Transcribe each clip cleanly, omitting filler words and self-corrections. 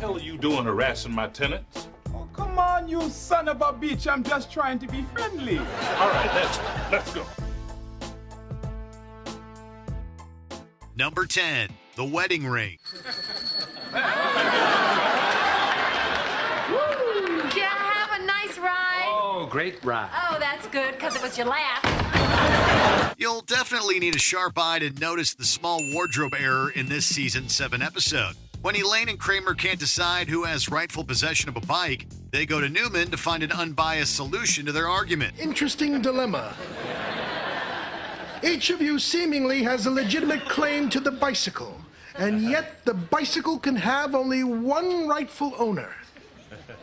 hell are you doing harassing my tenants? Oh, come on, you son of a bitch. I'm just trying to be friendly. All right, let's go. Number 10, the wedding ring. Did you have a nice ride? Oh, great ride. Oh, that's good, because it was your last. You'll definitely need a sharp eye to notice the small wardrobe error in this season 7 episode. When Elaine and Kramer can't decide who has rightful possession of a bike, they go to Newman to find an unbiased solution to their argument. Interesting dilemma. Each of you seemingly has a legitimate claim to the bicycle, and yet the bicycle can have only one rightful owner.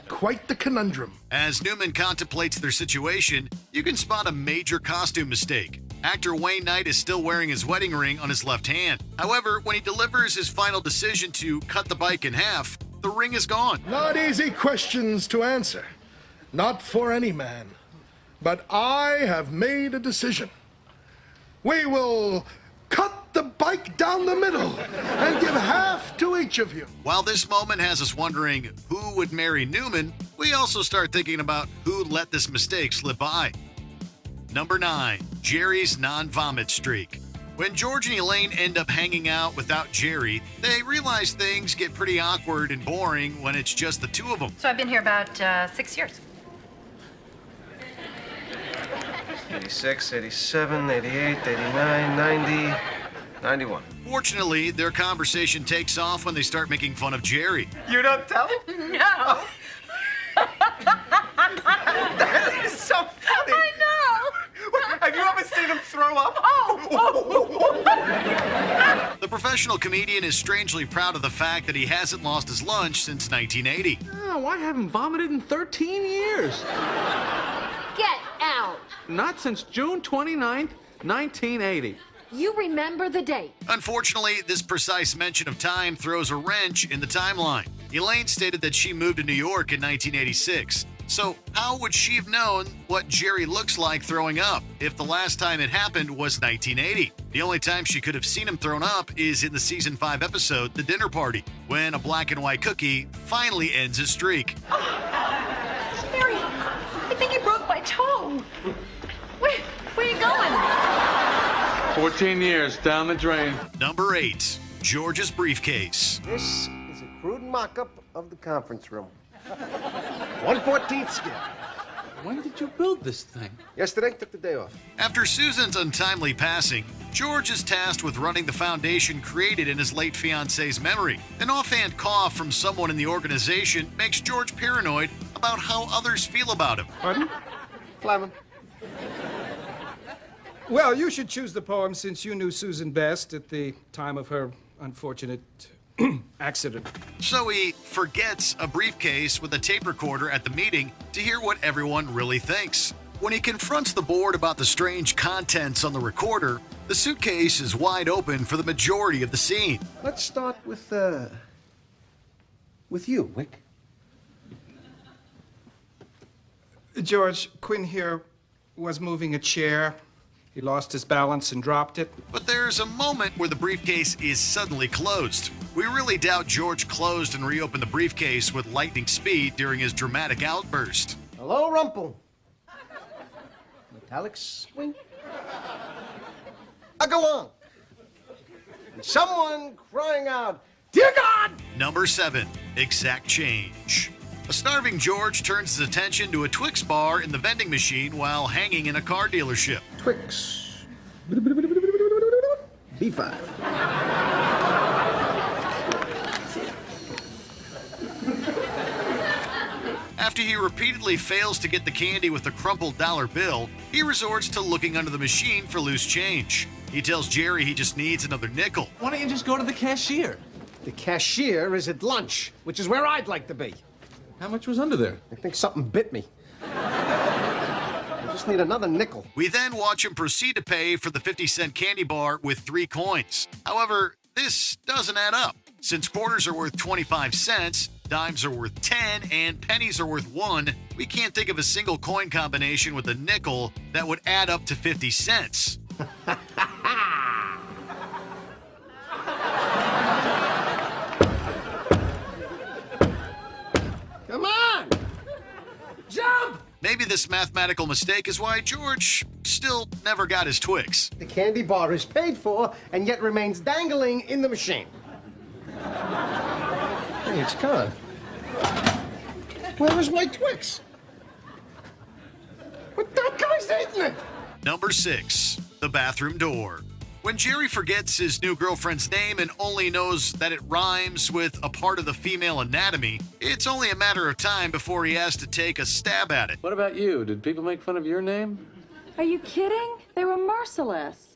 Quite the conundrum. As Newman contemplates their situation, you can spot a major costume mistake. Actor Wayne Knight is still wearing his wedding ring on his left hand. However, when he delivers his final decision to cut the bike in half, the ring is gone. Not easy questions to answer. Not for any man. But I have made a decision. We will cut the bike down the middle and give half to each of you. While this moment has us wondering who would marry Newman, we also start thinking about who let this mistake slip by. Number 9, Jerry's non-vomit streak. When George and Elaine end up hanging out without Jerry, they realize things get pretty awkward and boring when it's just the two of them. So I've been here about 6 years. 86, 87, 88, 89, 90, 91. Fortunately, their conversation takes off when they start making fun of Jerry. You don't tell him? No. That is so funny. I know. Have you ever seen him throw up? The professional comedian is strangely proud of the fact that he hasn't lost his lunch since 1980. Oh, I haven't vomited in 13 years. Get out. Not since June 29th, 1980. You remember the date. Unfortunately, this precise mention of time throws a wrench in the timeline. Elaine stated that she moved to New York in 1986. So how would she have known what Jerry looks like throwing up if the last time it happened was 1980? The only time she could have seen him thrown up is in the season 5 episode, The Dinner Party, when a black and white cookie finally ends his streak. Mary, I think you broke my toe. Where are you going? 14 years down the drain. Number 8, George's briefcase. This is a crude mock-up of the conference room. 1/14th scale. When did you build this thing? Yesterday, took the day off. After Susan's untimely passing, George is tasked with running the foundation created in his late fiancée's memory. An offhand cough from someone in the organization makes George paranoid about how others feel about him. Pardon? Flavin. Well, you should choose the poem since you knew Susan best at the time of her unfortunate accident. So he forgets a briefcase with a tape recorder at the meeting to hear what everyone really thinks. When he confronts the board about the strange contents on the recorder, the suitcase is wide open for the majority of the scene. Let's start with you, Wick. George, Quinn here was moving a chair. He lost his balance and dropped it. But there's a moment where the briefcase is suddenly closed. We really doubt George closed and reopened the briefcase with lightning speed during his dramatic outburst. Hello, Rumple. Metallic swing. A go on. And someone crying out, "Dear God!" Number 7, exact change. A starving George turns his attention to a Twix bar in the vending machine while hanging in a car dealership. Twix. B5. After he repeatedly fails to get the candy with a crumpled dollar bill, he resorts to looking under the machine for loose change. He tells Jerry he just needs another nickel. Why don't you just go to the cashier? The cashier is at lunch, which is where I'd like to be. How much was under there? I think something bit me. I just need another nickel. We then watch him proceed to pay for the 50-cent candy bar with 3 coins. However, this doesn't add up. Since quarters are worth 25 cents, dimes are worth 10, and pennies are worth 1, we can't think of a single coin combination with a nickel that would add up to 50 cents. Maybe this mathematical mistake is why George still never got his Twix. The candy bar is paid for and yet remains dangling in the machine. Hey, it's gone. Where is my Twix? What that guy's eating it? Number 6, the bathroom door. When Jerry forgets his new girlfriend's name and only knows that it rhymes with a part of the female anatomy, it's only a matter of time before he has to take a stab at it. What about you? Did people make fun of your name? Are you kidding? They were merciless.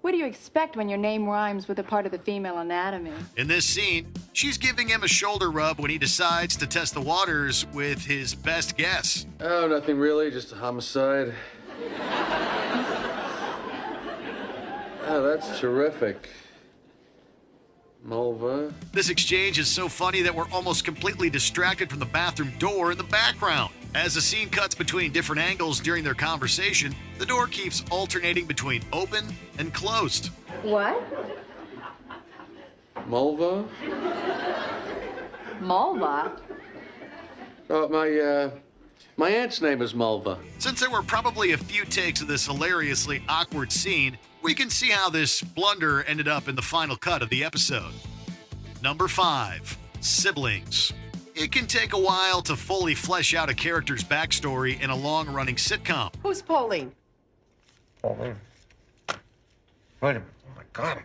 What do you expect when your name rhymes with a part of the female anatomy? In this scene, she's giving him a shoulder rub when he decides to test the waters with his best guess. Oh, nothing really, just a homicide. Oh, that's terrific. Mulva. This exchange is so funny that we're almost completely distracted from the bathroom door in the background. As the scene cuts between different angles during their conversation, the door keeps alternating between open and closed. What? Mulva? Mulva? Oh, my aunt's name is Mulva. Since there were probably a few takes of this hilariously awkward scene, we can see how this blunder ended up in the final cut of the episode. Number 5, siblings. It can take a while to fully flesh out a character's backstory in a long-running sitcom. Who's Pauline? Pauline. Wait a minute. Oh, my God.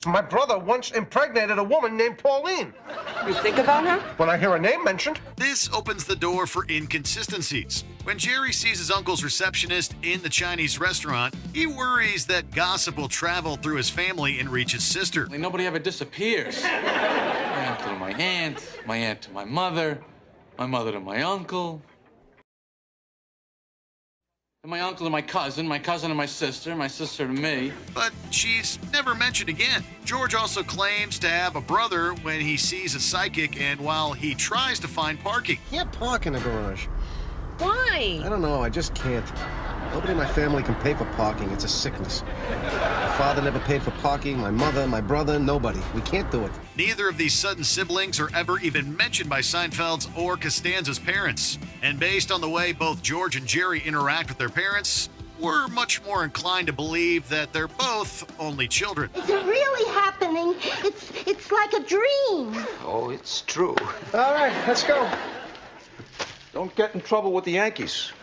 My brother once impregnated a woman named Pauline. You think about her? When I hear her name mentioned. This opens the door for inconsistencies. When Jerry sees his uncle's receptionist in the Chinese restaurant, he worries that gossip will travel through his family and reach his sister. Like, nobody ever disappears. My uncle to my aunt to my mother to my uncle. And my uncle to my cousin to my sister to me. But she's never mentioned again. George also claims to have a brother when he sees a psychic and while he tries to find parking. Can't park in the garage. Why? I don't know. I just can't. Nobody in my family can pay for parking. It's a sickness. My father never paid for parking. My mother, my brother, nobody. We can't do it. Neither of these sudden siblings are ever even mentioned by Seinfeld's or Costanza's parents. And based on the way both George and Jerry interact with their parents, we're much more inclined to believe that they're both only children. Is it really happening? It's like a dream. Oh, it's true. All right, let's go. Don't get in trouble with the Yankees.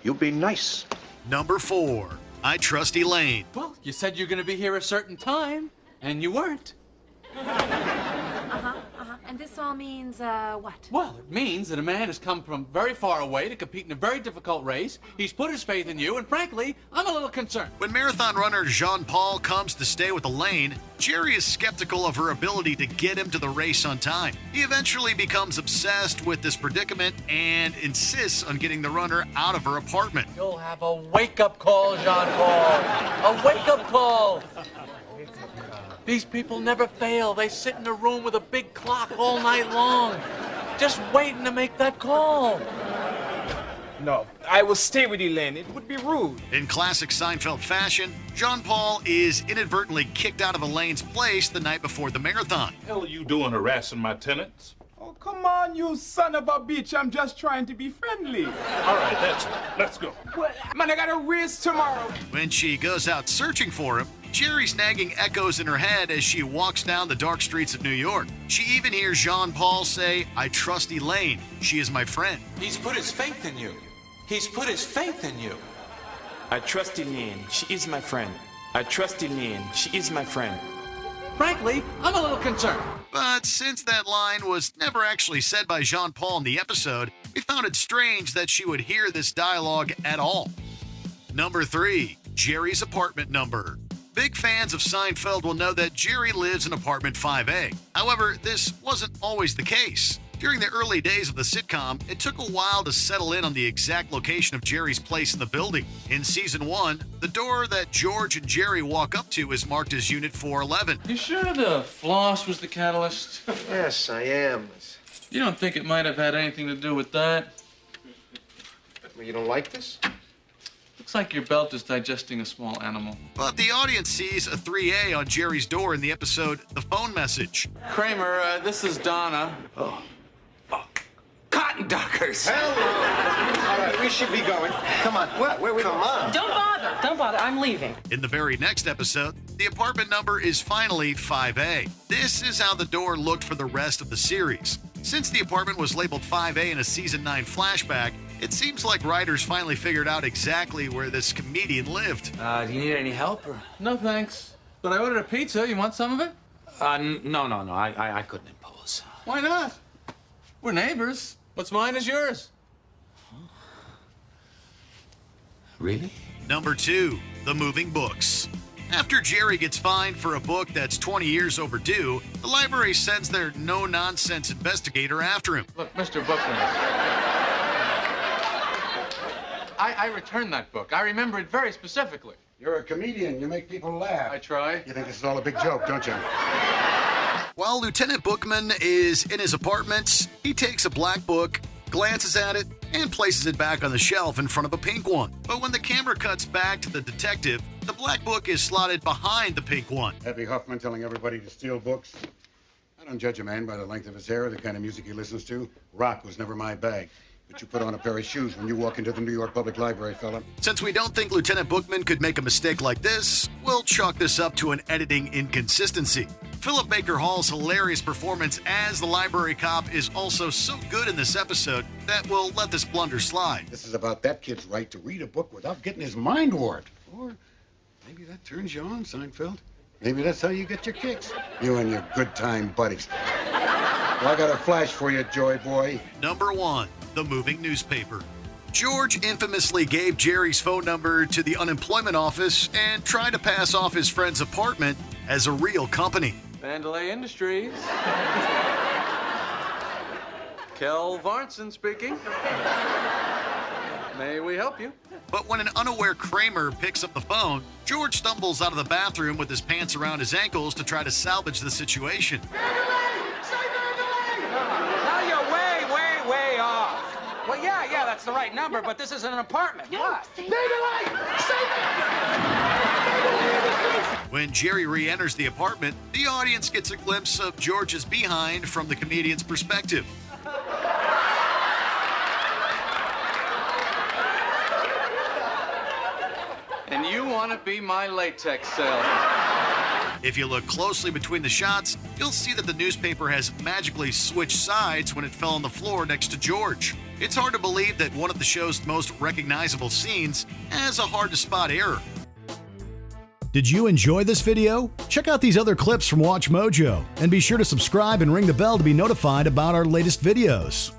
You be nice. Number 4, I Trust Elaine. Well, you said you're going to be here a certain time, and you weren't. And this all means, what? Well, it means that a man has come from very far away to compete in a very difficult race. He's put his faith in you, and frankly, I'm a little concerned. When marathon runner Jean-Paul comes to stay with Elaine, Jerry is skeptical of her ability to get him to the race on time. He eventually becomes obsessed with this predicament and insists on getting the runner out of her apartment. You'll have a wake-up call, Jean-Paul. A wake-up call. These people never fail. They sit in a room with a big clock all night long, just waiting to make that call. No, I will stay with Elaine. It would be rude. In classic Seinfeld fashion, Jean-Paul is inadvertently kicked out of Elaine's place the night before the marathon. What the hell are you doing harassing my tenants? Oh, come on, you son of a bitch. I'm just trying to be friendly. All right, that's it. Let's go. Well, man, I got a race tomorrow. When she goes out searching for him, Jerry's nagging echoes in her head as she walks down the dark streets of New York. She even hears Jean-Paul say, I trust Elaine. She is my friend. He's put his faith in you. He's put his faith in you. I trust Elaine. She is my friend. I trust Elaine. She is my friend. Frankly, I'm a little concerned. But since that line was never actually said by Jean-Paul in the episode, we found it strange that she would hear this dialogue at all. Number 3, Jerry's apartment number. Big fans of Seinfeld will know that Jerry lives in apartment 5A. However, this wasn't always the case. During the early days of the sitcom, it took a while to settle in on the exact location of Jerry's place in the building. In season 1, the door that George and Jerry walk up to is marked as Unit 411. You sure the floss was the catalyst? Yes, I am. You don't think it might have had anything to do with that? Well, you don't like this? Looks like your belt is digesting a small animal. But the audience sees a 3A on Jerry's door in the episode The Phone Message. Kramer, this is Donna. Cotton Dockers. Hello. We should be going. Come on. Where we Come on. Don't bother. Don't bother. I'm leaving. In the very next episode, the apartment number is finally 5A. This is how the door looked for the rest of the series. Since the apartment was labeled 5A in a season 9 flashback, it seems like writers finally figured out exactly where this comedian lived. Do you need any help? Or? No, thanks. But I ordered a pizza. You want some of it? No. I couldn't impose. Why not? We're neighbors. What's mine is yours. Really? Number 2, the moving books. After Jerry gets fined for a book that's 20 years overdue, the library sends their no-nonsense investigator after him. Look, Mr. Bookman. I returned that book. I remember it very specifically. You're a comedian. You make people laugh. I try. You think this is all a big joke, don't you? While Lieutenant Bookman is in his apartment, he takes a black book, glances at it, and places it back on the shelf in front of a pink one. But when the camera cuts back to the detective, the black book is slotted behind the pink one. Abby Huffman telling everybody to steal books. I don't judge a man by the length of his hair or the kind of music he listens to. Rock was never my bag. But you put on a pair of shoes when you walk into the New York Public Library, fella. Since we don't think Lieutenant Bookman could make a mistake like this, we'll chalk this up to an editing inconsistency. Philip Baker Hall's hilarious performance as the library cop is also so good in this episode that we'll let this blunder slide. This is about that kid's right to read a book without getting his mind warped. Or maybe that turns you on, Seinfeld. Maybe that's how you get your kicks. You and your good time buddies. Well, I got a flash for you, Joy Boy. Number 1, the moving newspaper. George infamously gave Jerry's phone number to the unemployment office and tried to pass off his friend's apartment as a real company. Vandalay Industries. Kel Varnson speaking. May we help you? But when an unaware Kramer picks up the phone, George stumbles out of the bathroom with his pants around his ankles to try to salvage the situation. Now you're way off. Well, yeah, that's the right number, but this isn't an apartment. No, What? say When Jerry re-enters the apartment, the audience gets a glimpse of George's behind from the comedian's perspective. And you want to be my latex salesman. If you look closely between the shots, you'll see that the newspaper has magically switched sides when it fell on the floor next to George. It's hard to believe that one of the show's most recognizable scenes has a hard-to-spot error. Did you enjoy this video? Check out these other clips from Watch Mojo, and be sure to subscribe and ring the bell to be notified about our latest videos.